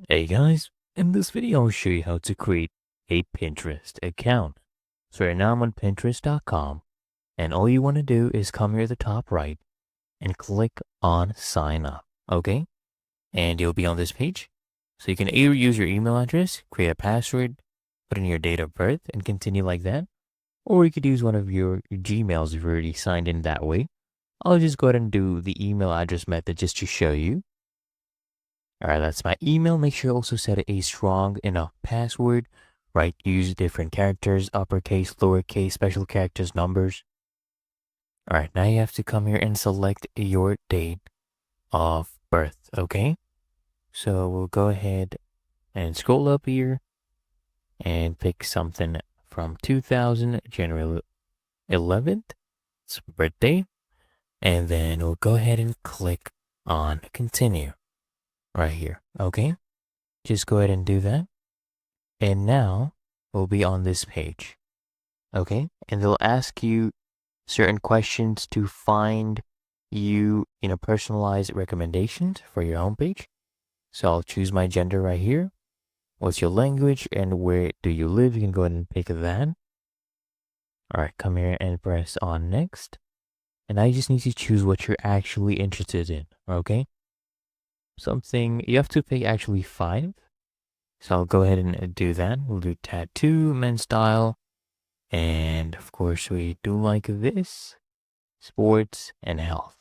Hey guys, in this video I'll show you how to create a Pinterest account. So right now I'm on Pinterest.com and all you want to do is come here at the top right and click on sign up, okay? And you'll be on this page. So you can either use your email address, create a password, put in your date of birth and continue like that. Or you could use one of your Gmails if you're already signed in that way. I'll just go ahead and do the email address method just to show you. All right, that's my email. Make sure you also set a strong enough password, right? Use different characters, uppercase, lowercase, special characters, numbers. All right, now you have to come here and select your date of birth, okay? So we'll go ahead and scroll up here and pick something from 2000, January 11th. It's birthday. And then we'll go ahead and click on continue right here, okay? Just go ahead and do that. And now we'll be on this page. Okay. And they'll ask you certain questions to find you, personalized recommendations for your homepage. So I'll choose my gender right here. What's your language and where do you live? You can go ahead and pick that. All right. Come here and press on next. And I just need to choose what you're actually interested in. Okay. Something you have to pick actually 5. So I'll go ahead and do that. We'll do tattoo, men's style. And of course, we do like this, sports and health.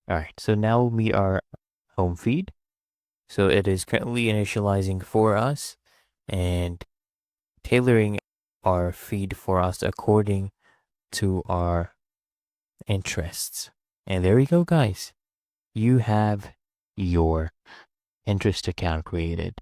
All right, so now we'll meet our home feed. So it is currently initializing for us and tailoring our feed for us according to our interests. And there we go, guys. You have your Pinterest account created.